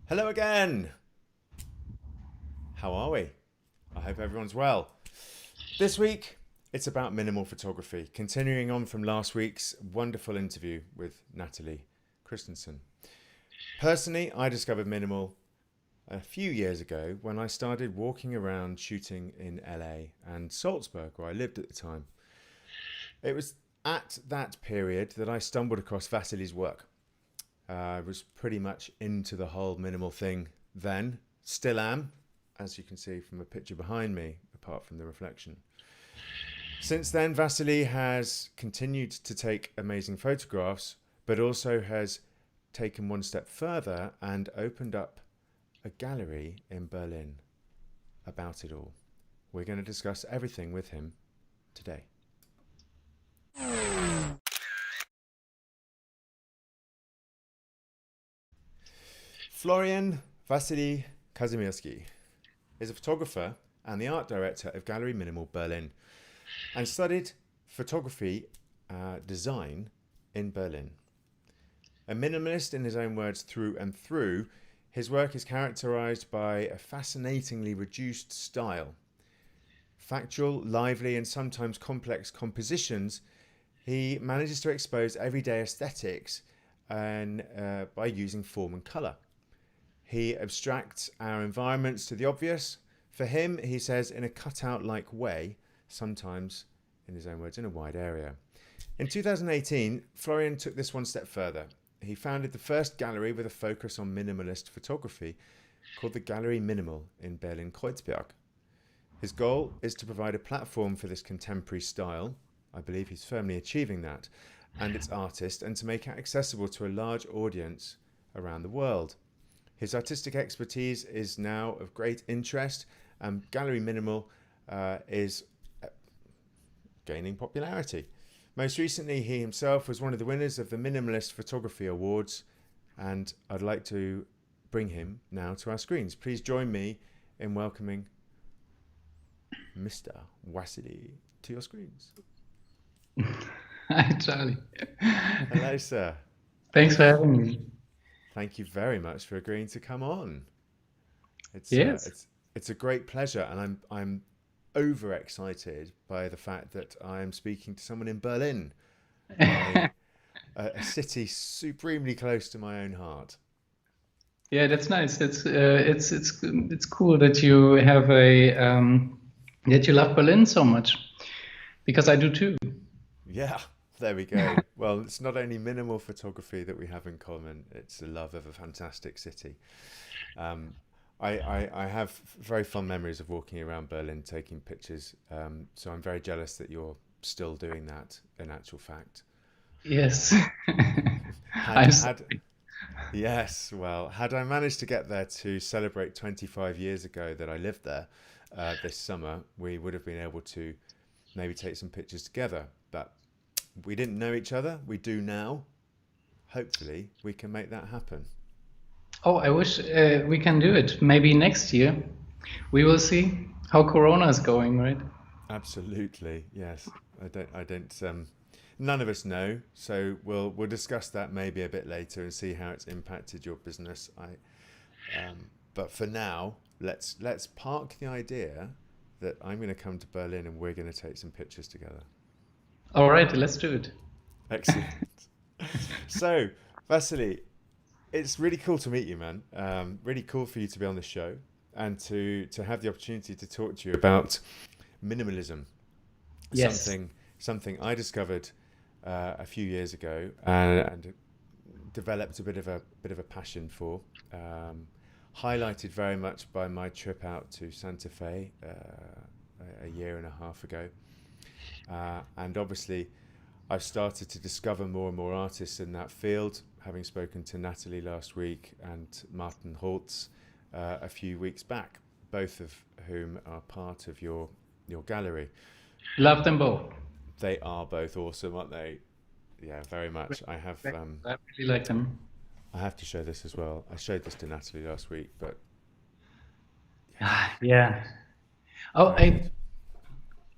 Hello again. How are we? I hope everyone's well. This week, it's about minimal photography, continuing on from last week's wonderful interview with Natalie Christensen. Personally, I discovered minimal a few years ago when I started walking around shooting in LA and Salzburg, where I lived at the time. It was at that period that I stumbled across Wassily's work. I was pretty much into the whole minimal thing then, still am, as you can see from a picture behind me, apart from the reflection. Since then, Wassily has continued to take amazing photographs, but also has taken one step further and opened up a gallery in Berlin about it all. We're going to discuss everything with him today. Florian Wassily Kazimirski is a photographer and the art director of Galerie Minimal Berlin and studied photography design in Berlin. A minimalist in his own words through and through, his work is characterized by a fascinatingly reduced style. Factual, lively and sometimes complex compositions, he manages to expose everyday aesthetics by using form and colour. He abstracts our environments to the obvious. For him, he says, in a cutout-like way, sometimes, in his own words, in a wide area. In 2018, Florian took this one step further. He founded the first gallery with a focus on minimalist photography called the Galerie Minimal in Berlin Kreuzberg. His goal is to provide a platform for this contemporary style. I believe he's firmly achieving that, and its artist, and to make it accessible to a large audience around the world. His artistic expertise is now of great interest, and Galerie Minimal is gaining popularity. Most recently, he himself was one of the winners of the Minimalist Photography Awards, and I'd like to bring him now to our screens. Please join me in welcoming Mr. Wassily to your screens. Hi, Charlie. Hello, sir. Thanks for having me. Thank you very much for agreeing to come on. It's uh, Yes. it's it's a great pleasure, and I'm overexcited by the fact that I am speaking to someone in Berlin, my a city supremely close to my own heart. Yeah, that's nice. It's cool that you have that you love Berlin so much because I do too. Yeah, there we go. Well, it's not only minimal photography that we have in common; it's a love of a fantastic city. Um, I have very fond memories of walking around Berlin taking pictures. So I'm very jealous that you're still doing that in actual fact. Yes. Had I'm so, had Yes, well, had I managed to get there to celebrate 25 years ago that I lived there this summer, we would have been able to maybe take some pictures together. But we didn't know each other. We do now. Hopefully, we can make that happen. oh, I wish we can do it. Maybe next year. We will see how Corona is going, right? Absolutely, yes. I don't. None of us know, so we'll discuss that maybe a bit later and see how it's impacted your business. But for now, let's park the idea that I'm going to come to Berlin and we're going to take some pictures together. All right, let's do it. Excellent. So, Vasily, it's really cool to meet you, man. Really cool for you to be on the show and to have the opportunity to talk to you about minimalism. Yes. Something I discovered a few years ago and developed a bit of a passion for. Highlighted very much by my trip out to Santa Fe a year and a half ago, and obviously I've started to discover more and more artists in that field, having spoken to Natalie last week and Martin Holtz a few weeks back, both of whom are part of your gallery. Love them both. They are both awesome, aren't they? Yeah, very much. I really like them. I have to show this as well. I showed this to Natalie last week, but yeah, Ah, yeah. Oh, very good.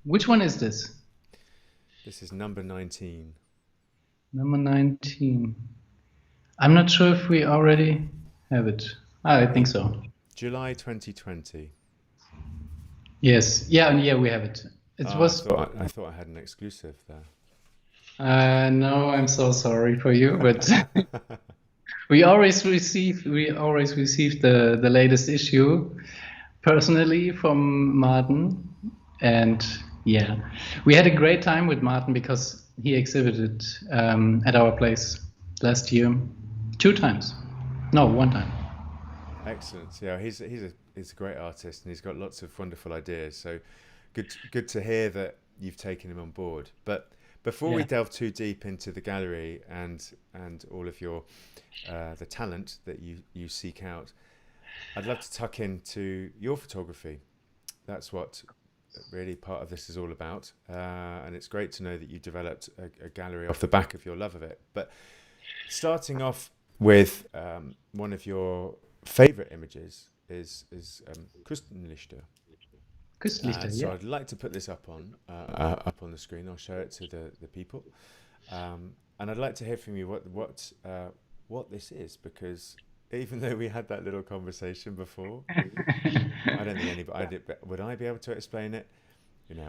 which one is this? This is number 19. Number 19. I'm not sure if we already have it. I think so. July 2020. Yes. Yeah, and yeah, we have it. It Oh, was. I thought I had an exclusive there. No, I'm so sorry for you, but we always receive the latest issue personally from Martin, and yeah, we had a great time with Martin because he exhibited at our place last year 2 times. No, 1 time. Excellent. Yeah, he's a great artist and he's got lots of wonderful ideas. So good to hear that you've taken him on board. But before we Yeah. delve too deep into the gallery and all of your the talent that you seek out, I'd love to tuck into your photography. That's what really part of this is all about. And it's great to know that you developed a gallery off the back of your love of it. But starting off with one of your favorite images is Küstenlichter. Küstlichter, So yeah. I'd like to put this up on the screen. I'll show it to the people, and I'd like to hear from you what this is, because even though we had that little conversation before, I don't think anybody would I be able to explain it.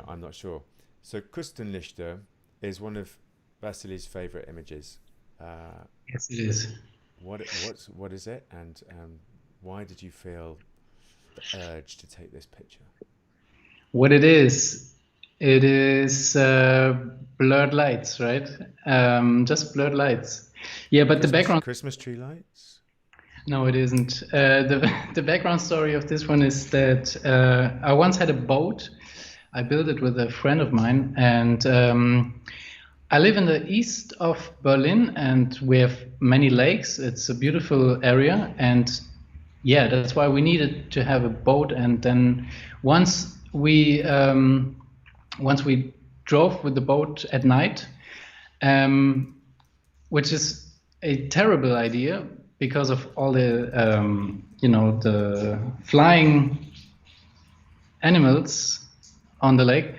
I'm not sure. So Küstenlichter is one of Wassily's favorite images. Yes, it is. What is it, and why did you feel the urge to take this picture? What it is blurred lights, right? Just blurred lights. Yeah, but the background. Christmas tree lights? No, it isn't. The background story of this one is that I once had a boat. I built it with a friend of mine, and I live in the east of Berlin, and we have many lakes. It's a beautiful area, and yeah, that's why we needed to have a boat. And then once we drove with the boat at night, which is a terrible idea because of all the the flying animals on the lake.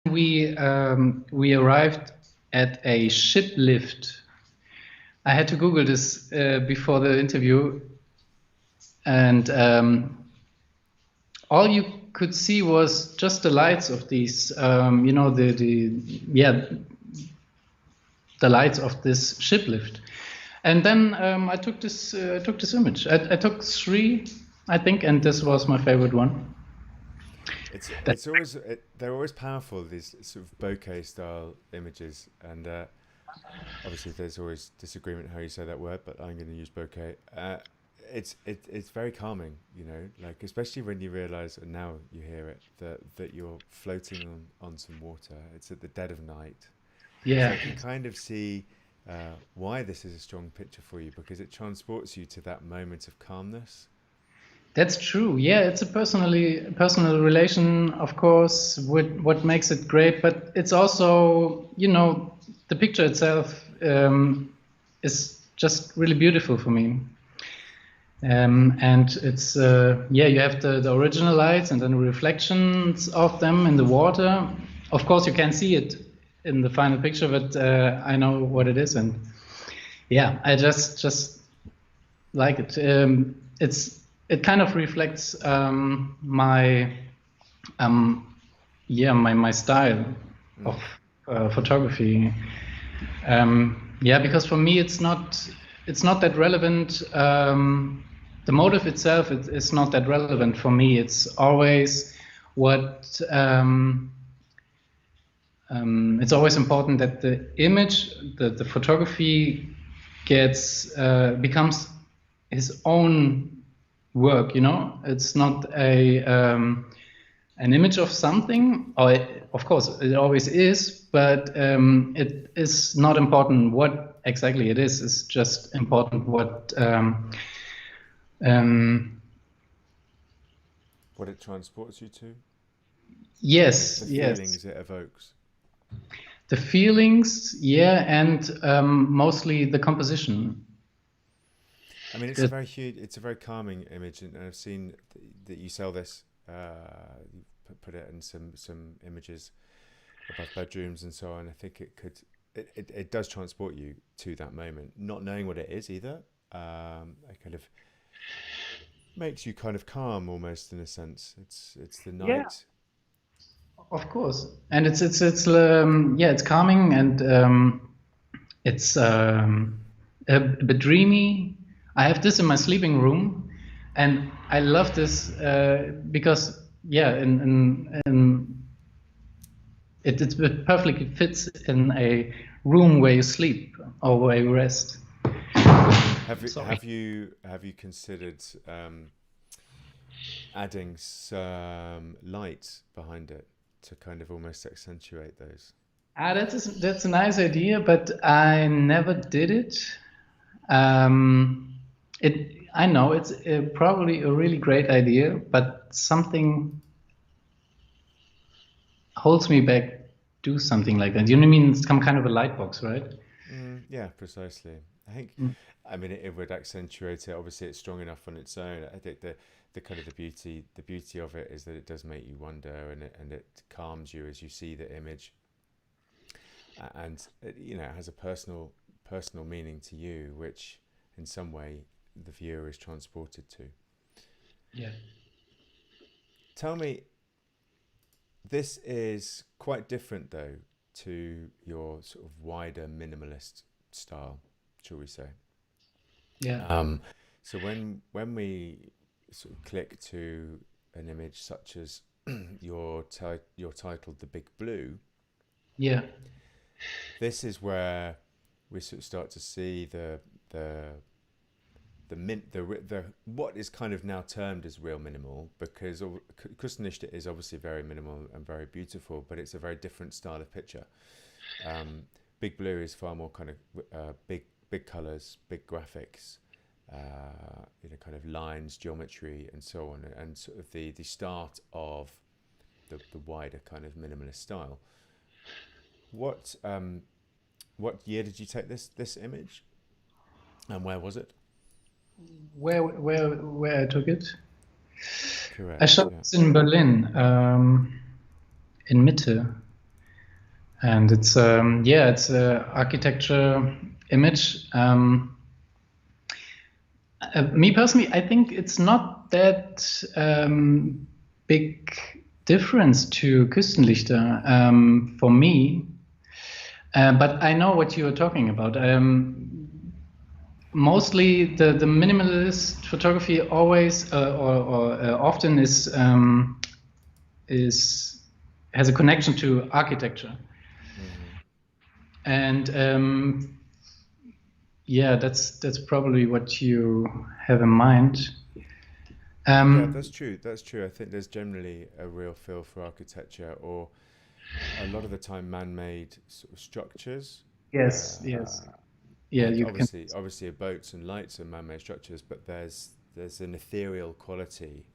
We arrived at a ship lift. I had to Google this before the interview, and all you could see was just the lights of these, the lights of this ship lift. And then I took this image. I took 3, I think, and this was my favorite one. They're always powerful, these sort of bokeh style images, and obviously there's always disagreement how you say that word, but I'm going to use bokeh. It's very calming, like especially when you realize, and now you hear it, that you're floating on some water. It's at the dead of night. Yeah. So I can kind of see why this is a strong picture for you, because it transports you to that moment of calmness. That's true. Yeah, it's a personal relation, of course, with what makes it great. But it's also, the picture itself is just really beautiful for me. And it's you have the original lights and then reflections of them in the water. Of course, you can't see it in the final picture, but I know what it is, and yeah, I just like it. It kind of reflects my my style of photography. Because for me it's not that relevant. The motive itself is not that relevant for me. It's always what it's always important that the image, the photography becomes his own work. It's not an image of something, or of course it always is, but it is not important what exactly it is. It's just important what it transports you to. Yes, the yes. feelings it evokes. The feelings, yeah, and mostly the composition. I mean, it's a very calming image, and I've seen that you sell this. You put it in some images above bedrooms and so on. I think it could it does transport you to that moment, not knowing what it is either. It kind of makes you kind of calm almost in a sense. It's the Yeah, night. of course. And yeah, it's calming, and it's a bit dreamy. I have this in my sleeping room, and I love this because yeah, it perfectly fits in a room where you sleep or where you rest. Sorry. Have you considered adding some light behind it to kind of almost accentuate those? That's a nice idea, but I never did it. Um, I know it's probably a really great idea, but something holds me back. Do something like that. You know what I mean? It's some kind of a light box, right? Yeah, precisely. I think, Mm. I mean, it would accentuate it. Obviously, it's strong enough on its own. I think the kind of the beauty of it is that it does make you wonder, and it calms you as you see the image, and it, you know, it has a personal meaning to you, which in some way the viewer is transported to. Yeah. Tell me, this is quite different though to your sort of wider minimalist style, shall we say? Yeah. So when we sort of click to an image such as your titled "The Big Blue," Yeah. this is where we sort of start to see the the what is kind of now termed as real minimal, because Kunstnichte is obviously very minimal and very beautiful, but it's a very different style of picture. Um, Big Blue is far more kind of big colors, big graphics, you know, kind of lines, geometry, and so on, and sort of the start of the wider kind of minimalist style. What what year did you take this image, and where was it? Where I took it? I Correct. shot Yeah. this in Berlin, in Mitte, and it's yeah, it's a architecture image. Me personally, I think it's not that big difference to Küstenlichter for me, but I know what you're talking about. Mostly, the minimalist photography always or often is has a connection to architecture, Mm-hmm. and yeah, that's probably what you have in mind. Yeah, Um, that's true. That's true. I think there's generally a real feel for architecture, or a lot of the time man-made sort of structures. yes, yes, Uh, yeah, and you can. obviously boats and lights are man-made structures, but there's an ethereal quality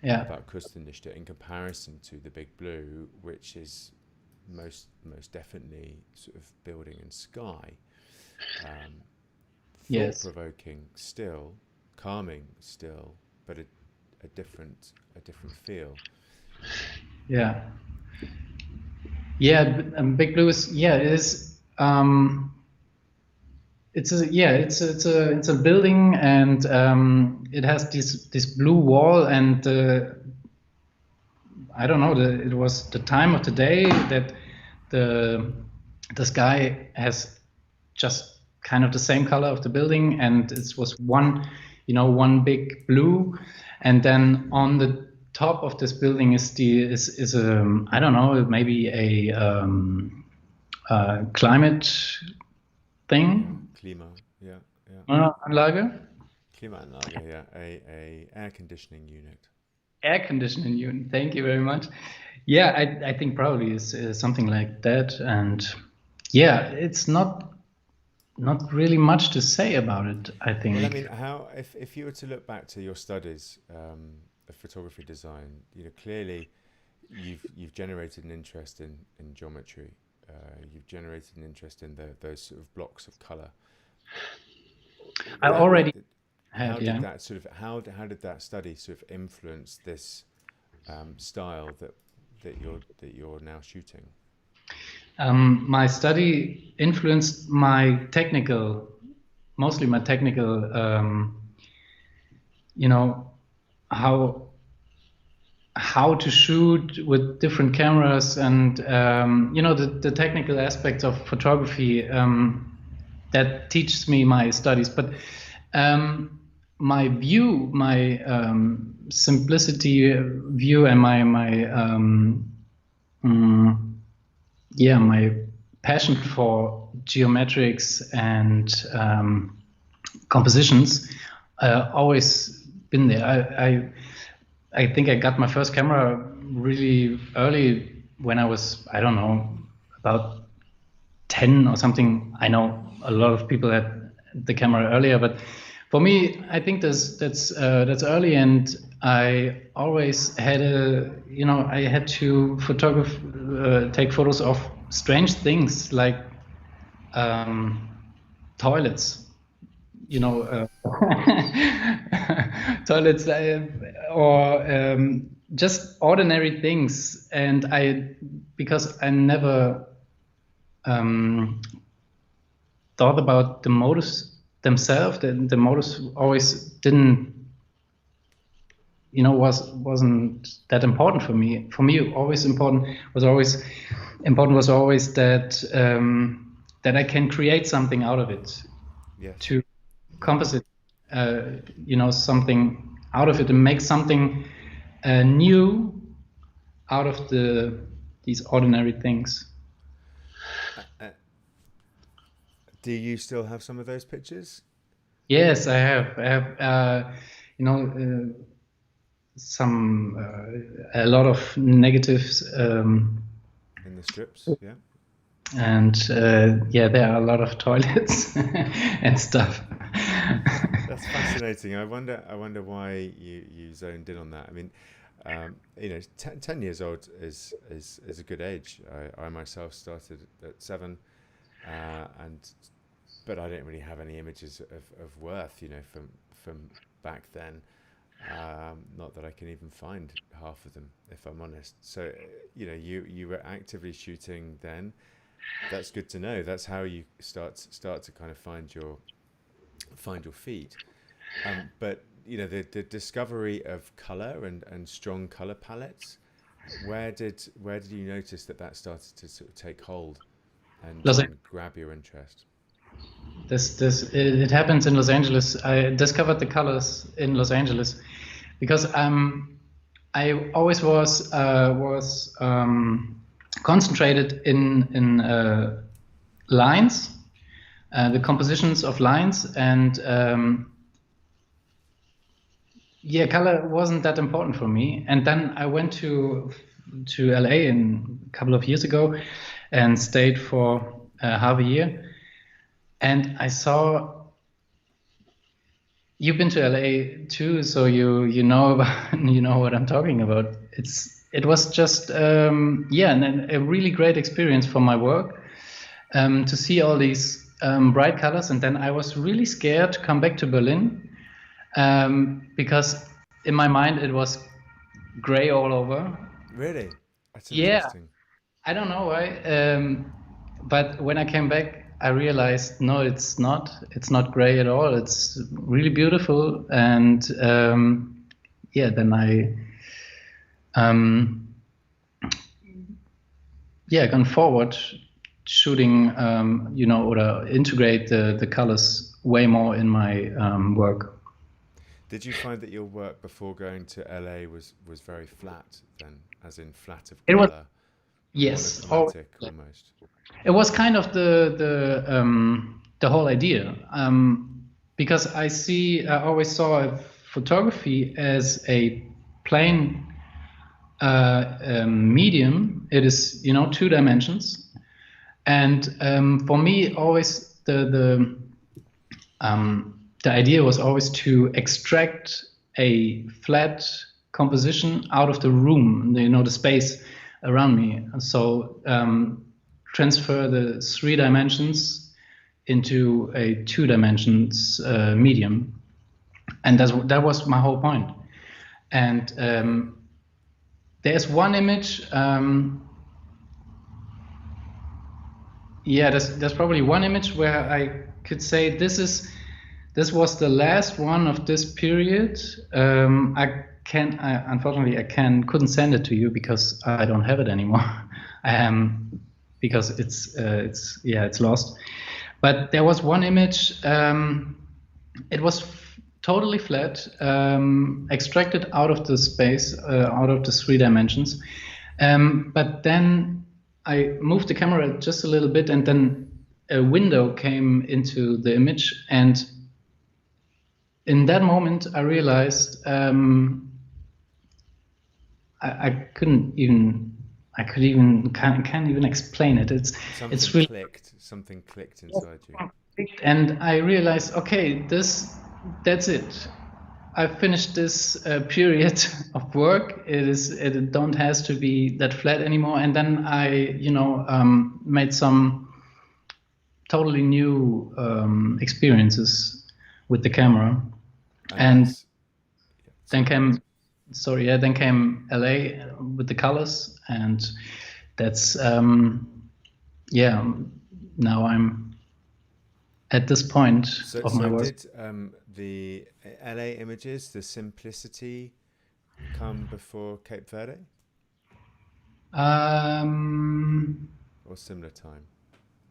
Yeah, about Kustenlichter in comparison to the Big Blue, which is most definitely sort of building and sky. Um, yes, Thought-provoking still, calming still, but a different feel. yeah, yeah. Big Blue is yeah, it is. It's a yeah, it's a building, and it has this blue wall, and I don't know. It was the time of the day that the the sky has just kind of the same color of the building, and it was one, one big blue, and then on the top of this building is a, I don't know, maybe a climate Yeah, thing, yeah, yeah. Anlage, Klimaanlage, yeah, a air conditioning unit. air conditioning unit. Thank you very much. Yeah, I think probably is something like that, and yeah, it's not really much to say about it, I Well, I think. mean, how if you were to look back to your studies of photography design, you know, clearly you've generated an interest in geometry. You've generated an interest in those sort of blocks of color. I Where already did had, how did yeah. that sort of how did that study sort of influence this style that you're now shooting? My study influenced mostly my technical, how to shoot with different cameras, and the technical aspects of photography that teaches me my studies. But my simplicity view, and my passion for geometrics and compositions always been there. I think I got my first camera really early, when I was, I don't know, about 10 or something. I know a lot of people had the camera earlier, but for me, I think that's early, and I always had I had to take photos of strange things, like toilets, toilets, or just ordinary things. And because I never thought about the motives themselves, the motives always didn't, wasn't that important for me. For me, important was always that that I can create something out of it. Yes. To composite, something out of it, and make something new out of these ordinary things. Do you still have some of those pictures? Yes, I have. A lot of negatives in the strips, yeah. And there are a lot of toilets and stuff. That's fascinating. I wonder why you zoned in on that. I mean, 10 years old is a good age. I myself started at 7, but I don't really have any images of worth, from back then. Not that I can even find half of them, if I'm honest. So, you were actively shooting then. That's good to know. That's how you start to kind of find your feet. But the discovery of color and strong color palettes. Where did you notice that started to sort of take hold and grab your interest? It happens in Los Angeles. I discovered the colors in Los Angeles because I always was concentrated in lines, the compositions of lines, and color wasn't that important for me. And then I went to LA a couple of years ago and stayed for half a year. And I saw, you've been to LA too, so you know what I'm talking about. It was just a really great experience for my work, to see all these bright colors. And then I was really scared to come back to Berlin, because in my mind it was gray all over. Really? That's interesting. I don't know why, but when I came back, I realized, no, it's not gray at all. It's really beautiful. And then I gone forward shooting, or integrate the colors way more in my work. Did you find that your work before going to LA was very flat then, as in flat of color? It was, yes, almost. It was kind of the whole idea, because I always saw photography as a plain medium. It is 2 dimensions, and for me always the idea was always to extract a flat composition out of the room, the space around me. So transfer the 3 dimensions into a 2 dimensions medium, and that was my whole point. And there's one image yeah, there's probably one image where I could say this was the last one of this period. Unfortunately, couldn't send it to you because I don't have it anymore. Because it's lost. But there was one image. It was totally flat, extracted out of the space, out of the 3 dimensions. But then I moved the camera just a little bit, and then a window came into the image, and in that moment I realized can't even explain it. Something clicked inside you. And I realized, okay, that's it. I finished this period of work. It don't has to be that flat anymore. And then I, made some totally new experiences with the camera. And then came LA with the colors, and that's now I'm at this point of my work. Did the LA images, the simplicity, come before Cape Verde? Or similar time?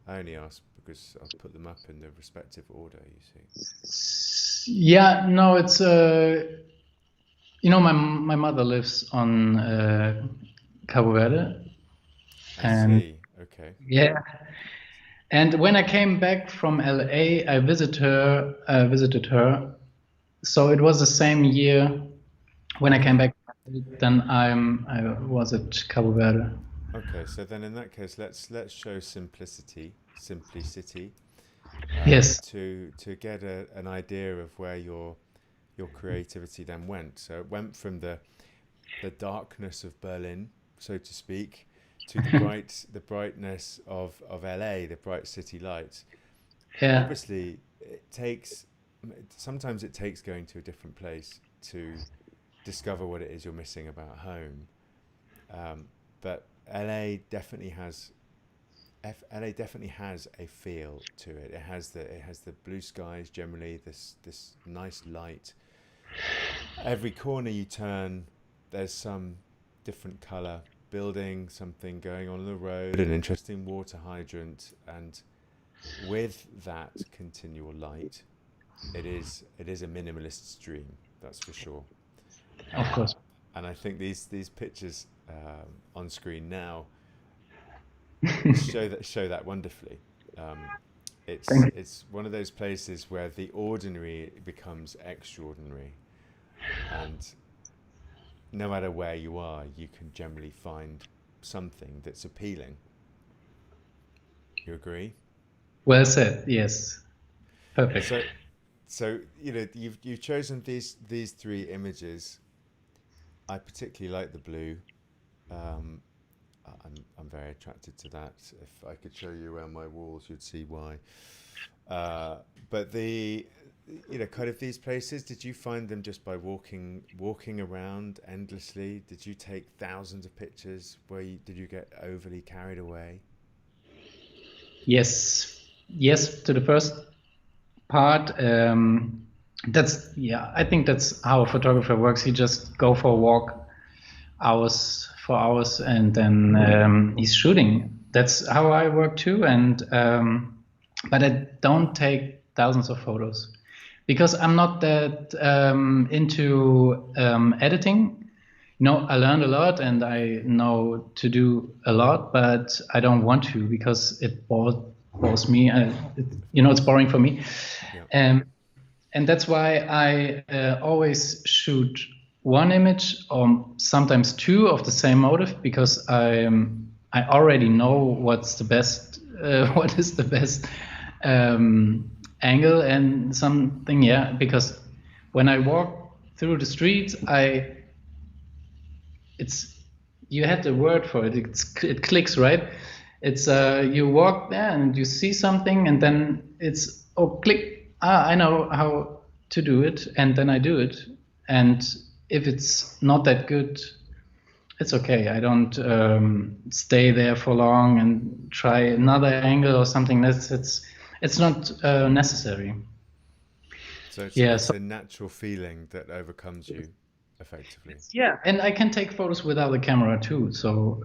I only ask because I'll put them up in the respective order, you see. Yeah, no, it's my mother lives on Cabo Verde. I see. Okay. Yeah. And when I came back from LA, I visited her. So it was the same year when I came back. Then I was at Cabo Verde. Okay, so then in that case, let's show simplicity. Yes. To get an idea of where your creativity then went. So it went from the darkness of Berlin, so to speak, to the brightness of LA, the bright city lights. Yeah. Obviously, sometimes it takes going to a different place to discover what it is you're missing about home. But LA definitely has a feel to it. It has the blue skies generally, this nice light. Every corner you turn, there's some different color building, something going on the road, an interesting water hydrant, and with that continual light, it is a minimalist's dream, that's for sure. Of course. And I think these pictures on screen now show that wonderfully. It's one of those places where the ordinary becomes extraordinary, and no matter where you are, you can generally find something that's appealing. You agree? Well said. Yes. Perfect. So you've chosen these 3 images. I particularly like the blue. I'm very attracted to that. If I could show you around my walls, you'd see why. But kind of these places, did you find them just by walking around endlessly? Did you take thousands of pictures? Did you get overly carried away? Yes, to the first part. I think that's how a photographer works. He just go for a walk for hours, and then he's shooting. That's how I work too. And but I don't take thousands of photos because I'm not that into editing. I learned a lot and I know to do a lot, but I don't want to because it bores me. It's boring for me. Yeah. And that's why I always shoot one image or sometimes 2 of the same motive, because I already know what is the best angle and something. Yeah, because when I walk through the streets, you had the word for it. It clicks, right? It's you walk there and you see something, and then it's click. I know how to do it, and then I do it. And if it's not that good, it's okay. I don't stay there for long and try another angle or something. It's not necessary. So it's, Yeah. it's So a natural feeling that overcomes you effectively. yeah, and I can take photos without a camera too. So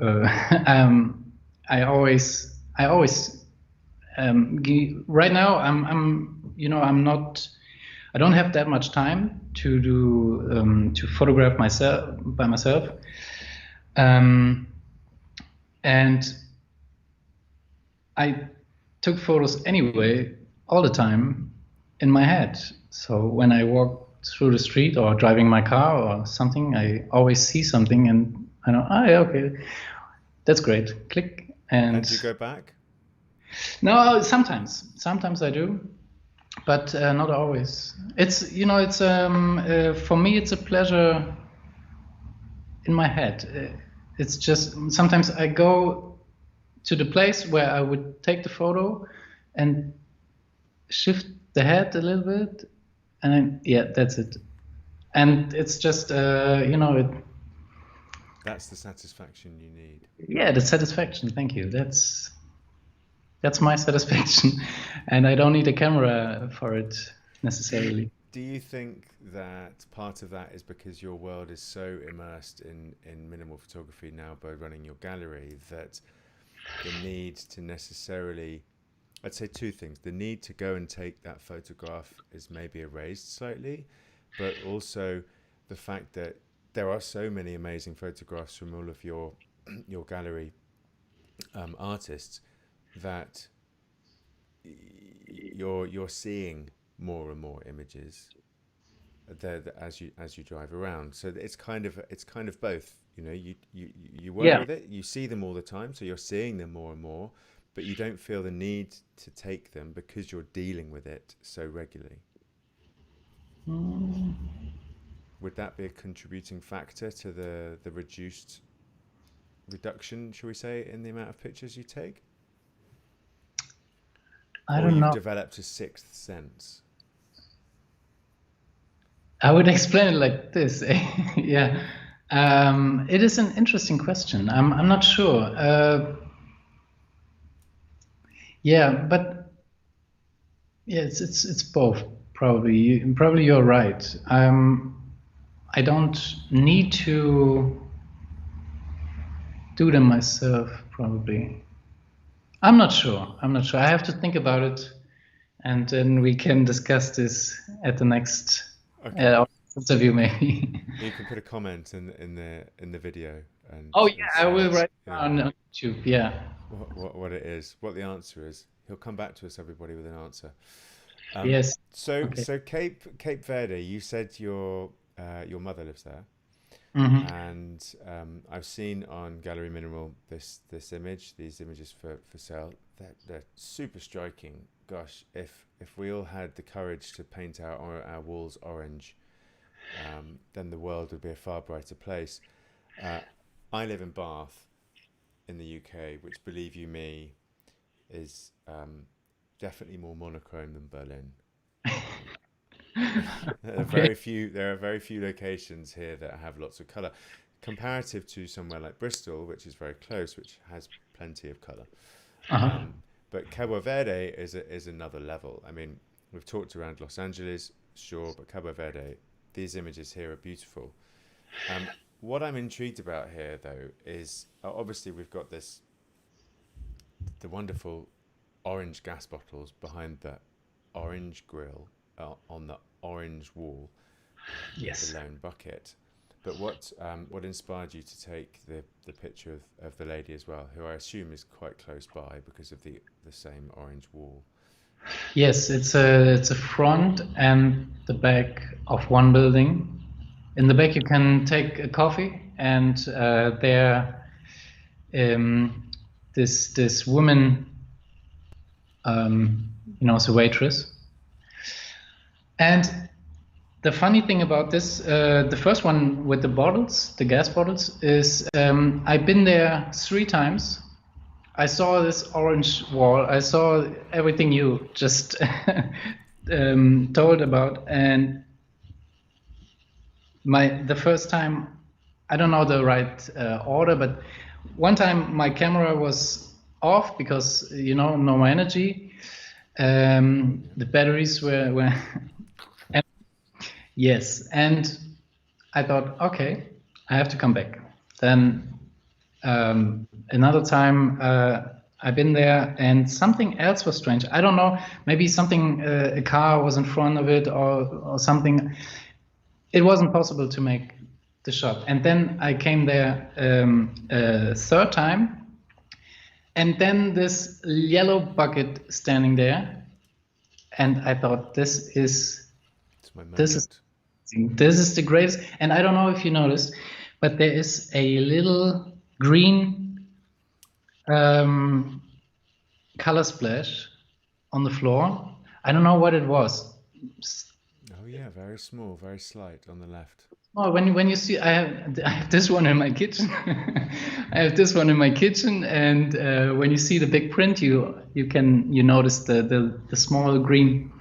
I always right now I'm not. I don't have that much time to do to photograph myself by myself, and I took photos anyway all the time in my head. So when I walk through the street or driving my car or something, I always see something and I know, yeah, okay, that's great. Click And do you and go back? no, sometimes I do, but not always. It's for me it's a pleasure in my head. It's just sometimes I go to the place where I would take the photo and shift the head a little bit, and then, yeah, that's it. And it's just That's the satisfaction you need. yeah, the satisfaction. Thank you. That's my satisfaction, and I don't need a camera for it necessarily. Do you think that part of that is because your world is so immersed in minimal photography now by running your gallery that the need to necessarily, I'd say two things. The need to go and take that photograph is maybe erased slightly, but also the fact that there are so many amazing photographs from all of your gallery artists that you're seeing more and more images there as you drive around. So it's kind of both. You know, you work Yeah. with it, you see them all the time, so you're seeing them more and more, but you don't feel the need to take them because you're dealing with it so regularly. Mm, Would that be a contributing factor to the reduction, shall we say, in the amount of pictures you take? I Or don't you've know. developed a sixth sense? I would explain it like this. Yeah. It is an interesting question. I'm not sure. Yeah, but yeah, it's both probably. Probably you're right. I don't need to do them myself. Probably. I'm not sure. I'm not sure. I have to think about it, and then we can discuss this at the next Okay. interview, maybe. You can put a comment in the video Oh yeah, and I say, will write yeah, down on YouTube. Yeah. what it is, what the answer is. He'll come back to us, everybody, with an answer. Yes. Okay. So Cape Verde, you said your mother lives there, Hmm. and I've seen on Galerie Minimal these images for sale. They're super striking. Gosh, if we all had the courage to paint our walls orange, then the world would be a far brighter place. Uh, I live in Bath in the UK, which, believe you me, is definitely more monochrome than Berlin. Okay. There are very few locations here that have lots of colour, comparative to somewhere like Bristol, which is very close, which has plenty of colour. Uh-huh. Um, but Cabo Verde is another level. I mean, we've talked around Los Angeles, sure, but Cabo Verde, these images here are beautiful. Um, what I'm intrigued about here, though, is obviously we've got the wonderful orange gas bottles behind the orange grill on the orange wall with the Yes. lone bucket. But what inspired you to take the picture of the lady as well, who I assume is quite close by because of the same orange wall? Yes, it's a front and the back of one building. In the back, you can take a coffee, and there, um, this woman, is a waitress. And the funny thing about this, the first one with the bottles, the gas bottles, is I've been there 3 times. I saw this orange wall. I saw everything you just told about, and the first time I don't know the right order, but one time my camera was off because no more energy. The batteries were and, yes, and I thought, okay, I have to come back. Then another time I've been there and something else was strange. I don't know, maybe something, a car was in front of it or something. It wasn't possible to make the shot. And then I came there a third time, and then this yellow bucket standing there, and I thought, It's my this is moment. this is the greatest. And I don't know if you noticed, but there is a little green color splash on the floor. I don't know what it was. Oh yeah, very small, very slight on the left. Oh, when you see, I have this one in my kitchen. I have this one in my kitchen, and when you see the big print, you notice the small green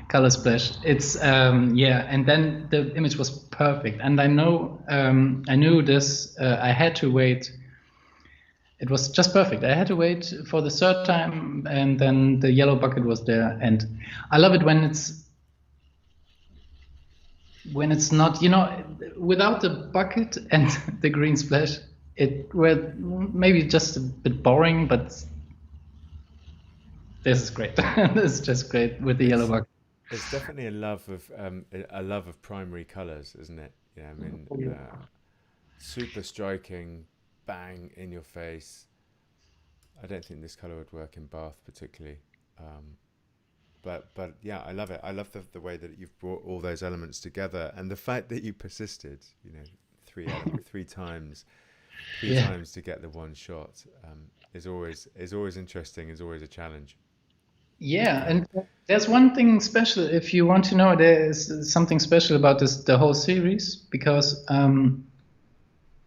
color splash. It's yeah, and then the image was perfect. And I knew this. I had to wait. It was just perfect. I had to wait for the third time, and then the yellow bucket was there. And I love it when it's not, without the bucket and the green splash, it were maybe just a bit boring, but this is great. This is just great with the yellow It's bucket. it's definitely a love of primary colors, isn't it? Yeah, I mean, super striking, bang in your face. I don't think this color would work in Bath particularly. Um, but yeah, I love it. I love the way that you've brought all those elements together, and the fact that you persisted. Three times, three Yeah. times to get the one shot is always interesting. Is always a challenge. Yeah, Um, and there's one thing special. If you want to know, there is something special about the whole series, because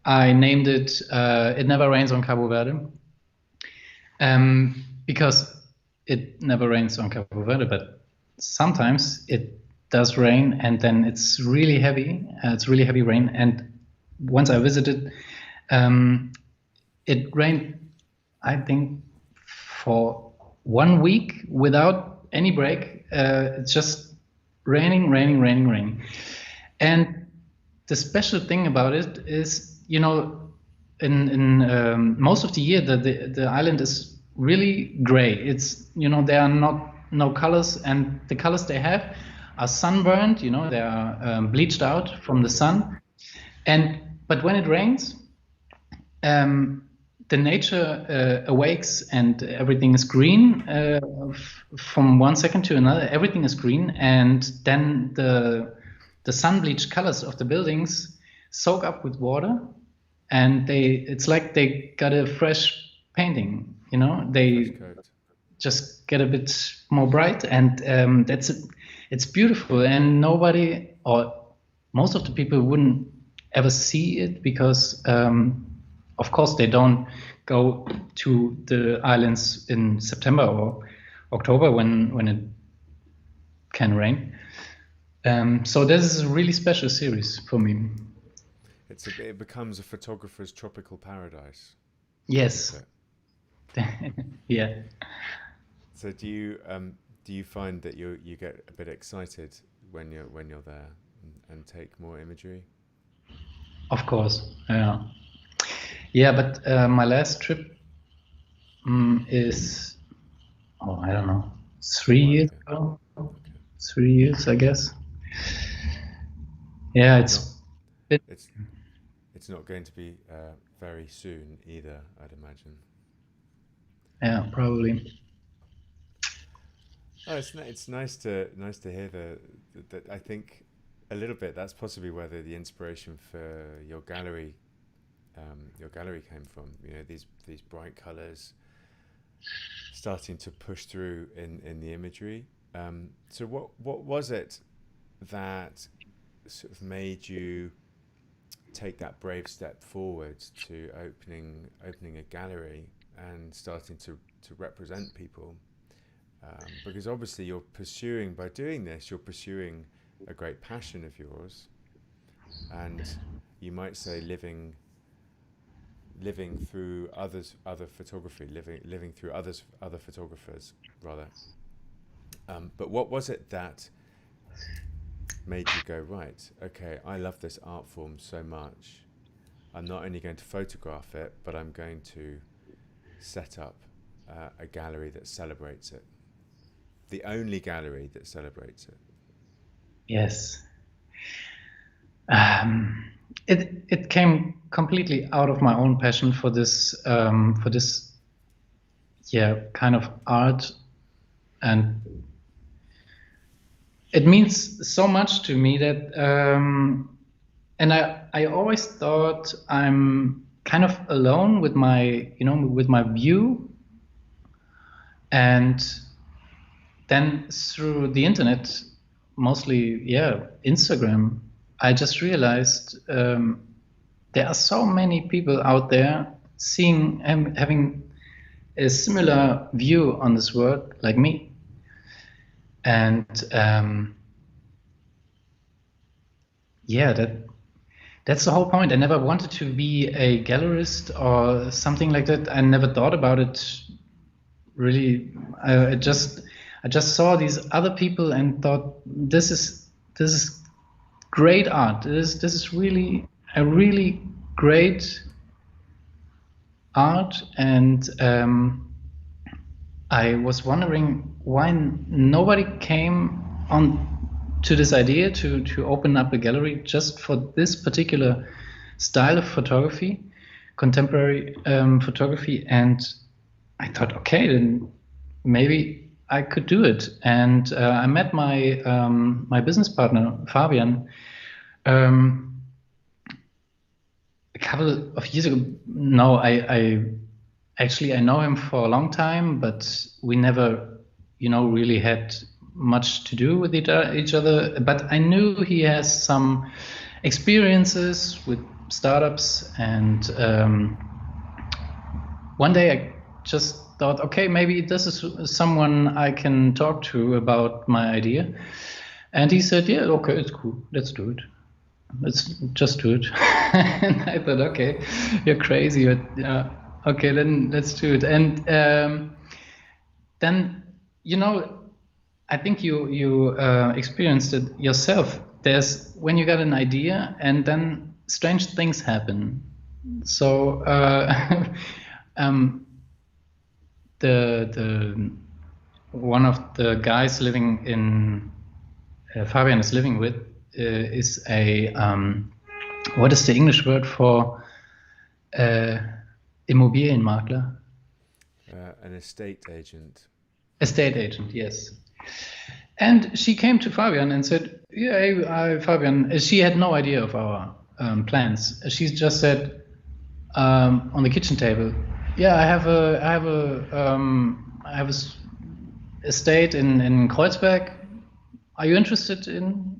I named it "It Never Rains on Cabo Verde," because it never rains on Cabo Verde, but sometimes it does rain, and then it's really heavy. It's really heavy rain, and once I visited, um, it rained, I think, for 1 week without any break. It's just raining, raining, raining, raining. And the special thing about it is, in most of the year, the island is really gray. It's, there are not no colors, and the colors they have are sunburned. They are bleached out from the sun. And but when it rains, um, the nature awakes and everything is green from 1 second to another. Everything is green, and then the sun bleached colors of the buildings soak up with water, and it's like they got a fresh painting. Fresh They coat. just get a bit more bright, and it's beautiful. And nobody, or most of the people, wouldn't ever see it because of course they don't go to the islands in September or October when it can rain. So this is a really special series for me. It becomes a photographer's tropical paradise, doesn't Yes. it? Yeah. So do you find that you get a bit excited when you're there and take more imagery? Of course. Yeah. Yeah, but my last trip is, oh, I don't know, A three while years ago. ago. Okay. 3 years, I guess. Yeah, Not it's it. it's it's not going to be very soon either, I'd imagine. Yeah, probably. Oh, it's nice to hear that. I think a little bit that's possibly where the inspiration for your gallery came from. These bright colors starting to push through in the imagery. So what was it that sort of made you take that brave step forward to opening a gallery and starting to represent people? Because obviously by doing this, you're pursuing a great passion of yours, and you might say living through other photography, living through other photographers rather. But what was it that made you go, right, okay, I love this art form so much, I'm not only going to photograph it, but I'm going to set up a gallery that celebrates it, the only gallery that celebrates it? Yes. It came completely out of my own passion for this kind of art, and it means so much to me that and I always thought I'm kind of alone with my view, and then through the internet, mostly Instagram, I just realized there are so many people out there having a similar view on this work like me. And that's the whole point. I never wanted to be a gallerist or something like that. I never thought about it really. I just saw these other people and thought, this is great art. This is really a really great art, and I was wondering why nobody came on to this idea to open up a gallery just for this particular style of photography, contemporary photography. And I thought, okay, then maybe I could do it. And I met my my business partner, Fabian, a couple of years ago. No, I actually know him for a long time, but we never, really had much to do with each other. But I knew he has some experiences with startups, and one day I just thought, okay, maybe this is someone I can talk to about my idea. And he said, yeah, okay, it's cool, let's do it. Let's just do it. And I thought, okay, you're crazy, but okay, then let's do it. And then, I think you experienced it yourself. There's when you got an idea and then strange things happen. So the one of the guys living in Fabian is living with is a what is the English word for Immobilienmakler? An estate agent. Estate agent, yes. And she came to Fabian and said, yeah, hey, Fabian, she had no idea of our plans. She just said on the kitchen table, yeah, I have a estate in Kreuzberg. Are you interested in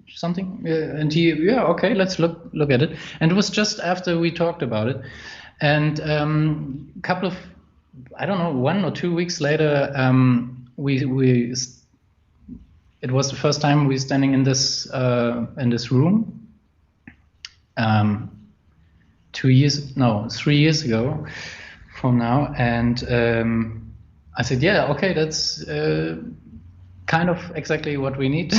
something? And he, yeah, okay, let's look at it. And it was just after we talked about it. And a couple of, I don't know, 1 or 2 weeks later, it was the first time we were standing in this room. 3 years ago from now, and I said, yeah, okay, that's kind of exactly what we need.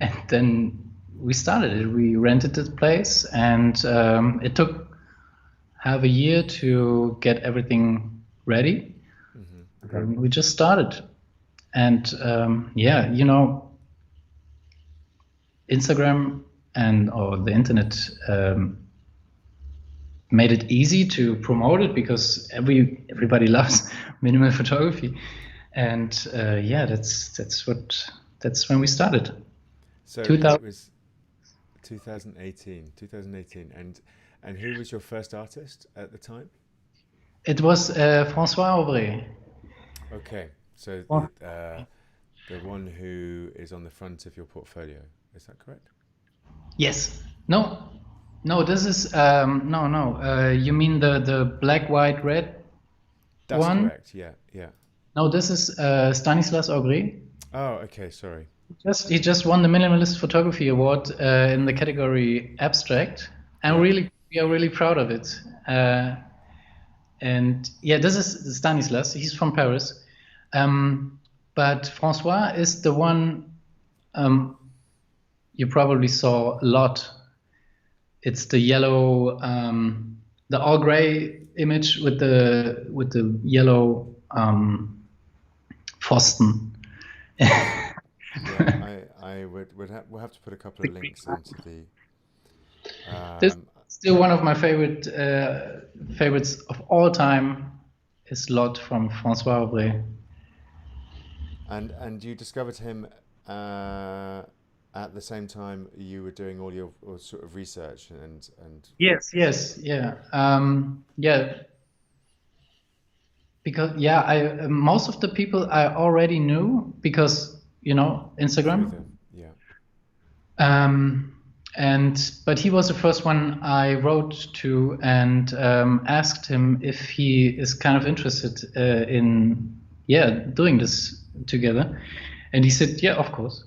And then we started it. We rented this place, and it took half a year to get everything ready. Mm-hmm. And we just started. And Instagram or the internet made it easy to promote it because everybody loves minimal photography. And that's when we started. So it was 2018, and who was your first artist at the time? It was François Aubry. Okay, so the one who is on the front of your portfolio, is that correct? Yes. No, this is no. You mean the black, white, red? That's one? Correct. Yeah. No, this is Stanislas Aubry. Oh, okay, sorry. He just won the Minimalist Photography Award in the category abstract, and we are really proud of it. And yeah, this is Stanislas. He's from Paris, but Francois is the one you probably saw a lot. It's the yellow, the all gray image with the yellow Pfosten. Yeah, we'll have to put a couple of links into the. This is still one of my favorites of all time. Is Lot from François Aubray. And you discovered him at the same time you were doing all your sort of research and. Yes, yeah, yeah. Because I most of the people I already knew because Instagram. Yeah. But he was the first one I wrote to and asked him if he is kind of interested in doing this together, and he said, "Yeah, of course."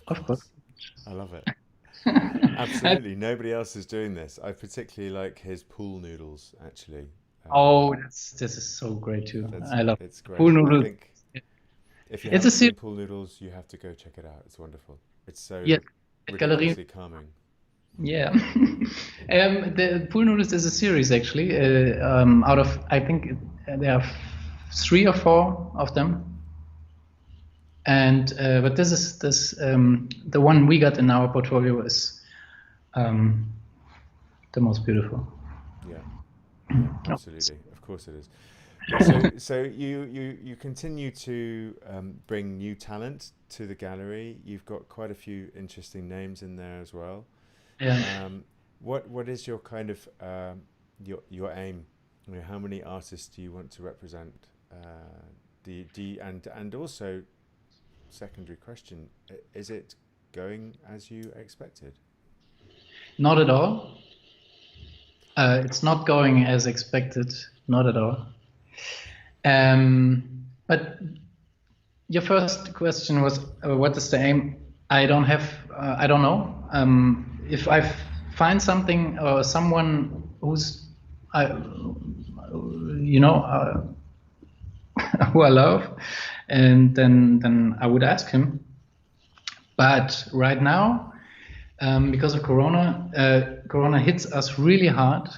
Of course. I love it. Absolutely, nobody else is doing this. I particularly like his pool noodles, actually. This is so great too. I love it's great. Pool noodles. I think if you haven't seen pool noodles, you have to go check it out. It's wonderful. It's so ridiculously calming. Yeah. The Pool Noodles is a series actually. Out of I think there are 3 or 4 of them. And but this is the one we got in our portfolio is the most beautiful. Yeah, absolutely. Of course it is. So you continue to bring new talent to the gallery. You've got quite a few interesting names in there as well. Yeah. What is your kind of your aim? How many artists do you want to represent? And also, secondary question: is it going as you expected? Not at all. It's not going as expected. Not at all. But your first question was, what is the aim? I don't know. If I find something or someone who's, who I love, and then I would ask him. But right now, because of Corona hits us really hard.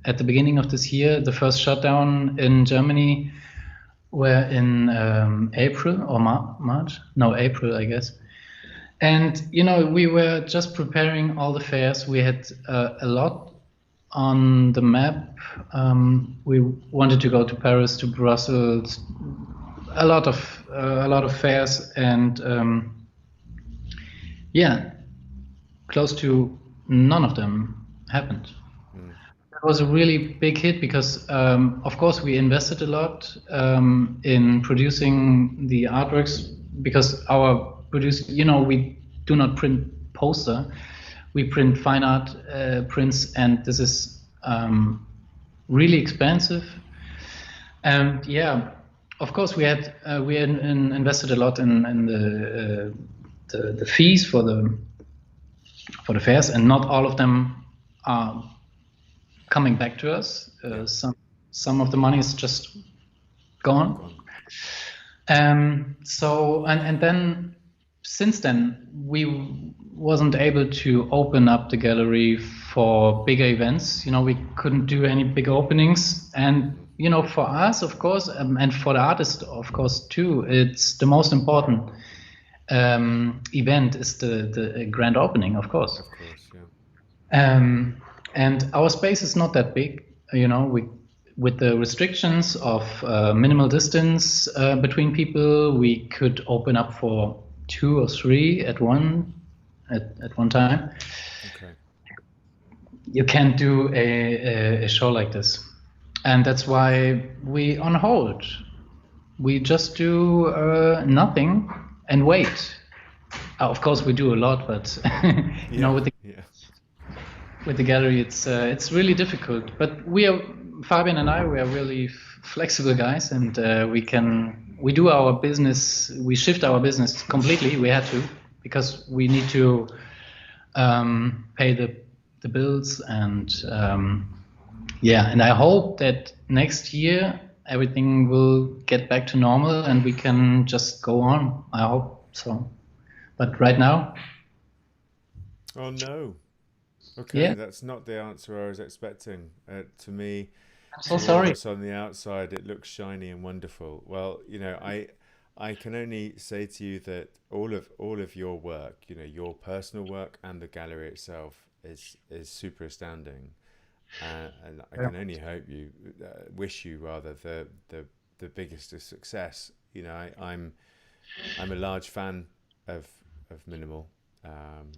At the beginning of this year, the first shutdown in Germany were in April or March? No, April, I guess. And, we were just preparing all the fairs. We had a lot on the map. We wanted to go to Paris, to Brussels, a lot of fairs, and close to none of them happened. It was a really big hit because, of course, we invested a lot in producing the artworks because we do not print poster, we print fine art prints, and this is really expensive. And of course, we had invested a lot in the fees for the fairs, and not all of them are coming back to us. Some of the money is just gone. So and then since then we wasn't able to open up the gallery for bigger events. We couldn't do any big openings, and for us, of course, and for the artist, of course, too, it's the most important event is the grand opening, of course. Of course, yeah. And our space is not that big, with the restrictions of minimal distance between people, we could open up for 2 or 3 at one time. Okay. You can't do a show like this, and that's why we on hold. We just do nothing and wait. Of course, we do a lot, but with the gallery, it's really difficult. But Fabian and I, we are really flexible guys, and we do our business. We shift our business completely. We had to, because we need to pay the the bills, and and I hope that next year everything will get back to normal and we can just go on. I hope so. But right now, Oh no. Okay, yeah, that's not the answer I was expecting. To me, I'm so to all of sorry. us on the outside, it looks shiny and wonderful. Well, I can only say to you that all of your work, your personal work and the gallery itself is super astounding, and I can only hope wish you rather the biggest of success. I'm a large fan of minimal. Um,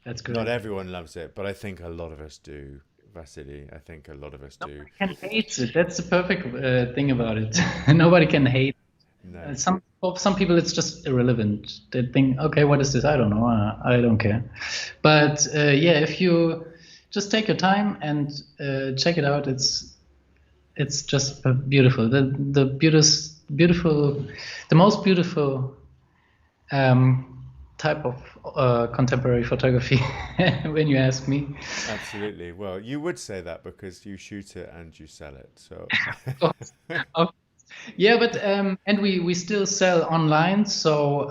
That's Not great. everyone loves it, but I think a lot of us do, Vasily. I think a lot of us do. Nobody can hate it. That's the perfect thing about it. Nobody can hate. No. For some people, it's just irrelevant. They think, okay, what is this? I don't know. I don't care. But if you just take your time and check it out, it's just beautiful. The beautiful, the most beautiful type of contemporary photography, when you ask me. Absolutely. Well, you would say that because you shoot it and you sell it. So, Of Yeah, but and we still sell online, so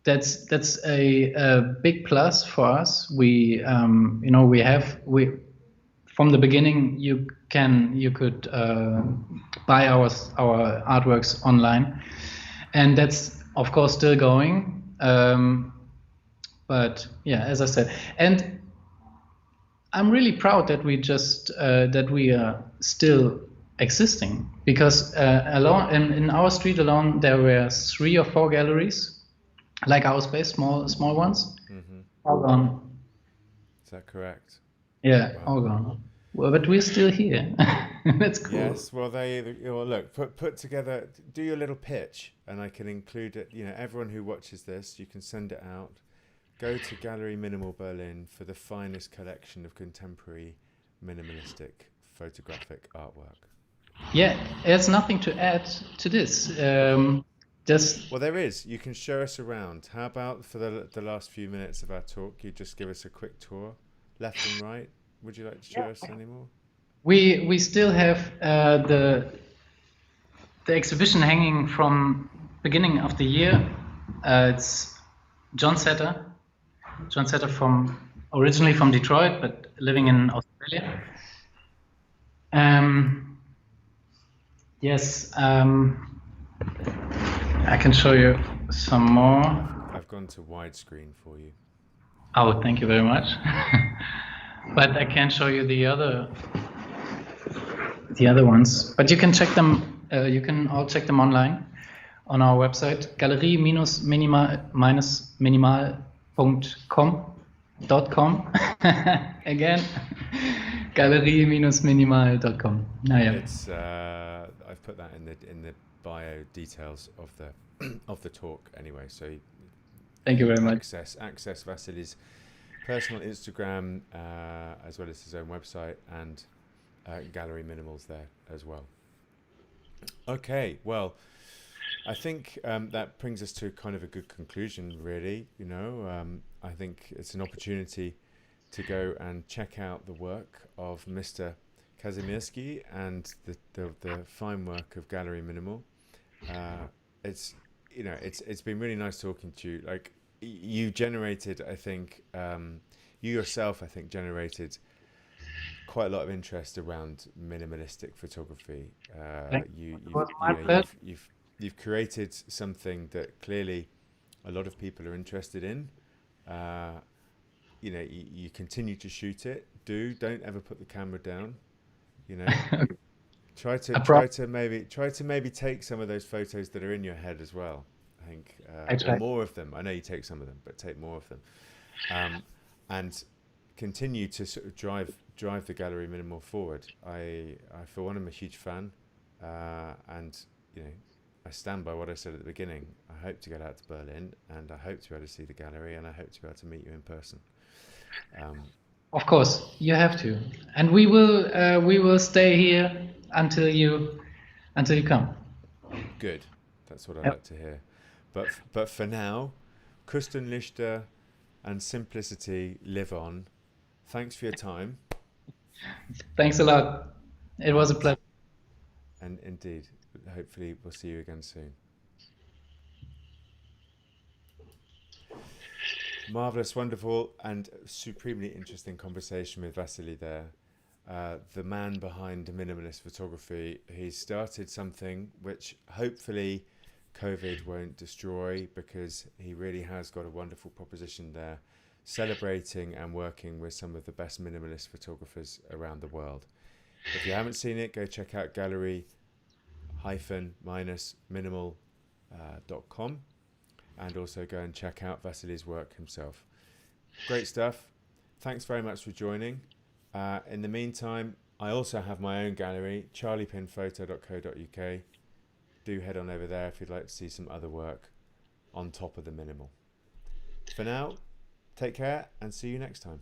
that's a big plus for us. We from the beginning you could buy our artworks online, and that's of course still going. But yeah, as I said, and I'm really proud that we are still existing, because alone in our street alone there were 3 or 4 galleries like our space, small ones, all gone. is that correct? Yeah, Well, all gone. Well, but we're still here. That's cool. yes. Well, look, put together, do your little pitch, and I can include it. Everyone who watches this, you can send it out. Go to Galerie Minimal Berlin for the finest collection of contemporary minimalistic photographic artwork. Yeah, there's nothing to add to this. Okay. Just Well, there is. You can show us around. How about for the last few minutes of our talk, you just give us a quick tour, left and right. Would you like to show us any more? we still have the exhibition hanging from beginning of the year. It's John Setter. John Setter originally from Detroit, but living in Australia. Yes, I can show you some more. I've gone to widescreen for you. Oh, thank you very much. But I can't show you the other ones. But you can check them. You can all check them online on our website, galerie-minimal.com. Again, galerie-minimal.com. It's I've put that in the bio details of the of the talk anyway. So thank you very much. Access Vasily's personal Instagram as well as his own website, and Galerie Minimal's there as well. Okay, well, I think that brings us to kind of a good conclusion, really. I think it's an opportunity to go and check out the work of Mr. Kazimirski and the fine work of Galerie Minimal. It's been really nice talking to you. Like, you generated, I think, you yourself, I think, generated quite a lot of interest around minimalistic photography. You've created something that clearly a lot of people are interested in. You continue to shoot it. Don't ever put the camera down. Try to maybe take some of those photos that are in your head as well. I think, or more of them. I know you take some of them, but take more of them, and continue to sort of drive the Galerie Minimal forward. I for one, I'm a huge fan, and I stand by what I said at the beginning. I hope to get out to Berlin, and I hope to be able to see the gallery, and I hope to be able to meet you in person. Of course, you have to, and we will stay here until you come. Good, that's what I like to hear. But for now, Kustenlichter and simplicity live on, Thanks for your time. Thanks a lot. It was a pleasure. And indeed, hopefully we'll see you again soon. Marvelous, wonderful, and supremely interesting conversation with Wassily there. The man behind Minimalist Photography. He started something which hopefully COVID won't destroy, because he really has got a wonderful proposition there, celebrating and working with some of the best minimalist photographers around the world. If you haven't seen it, go check out Galerie-Minimal.com, and also go and check out Wassily's work himself. Great stuff. Thanks very much for joining. In the meantime, I also have my own gallery, charliepinphoto.co.uk. Do head on over there if you'd like to see some other work on top of the minimal. For now, take care and see you next time.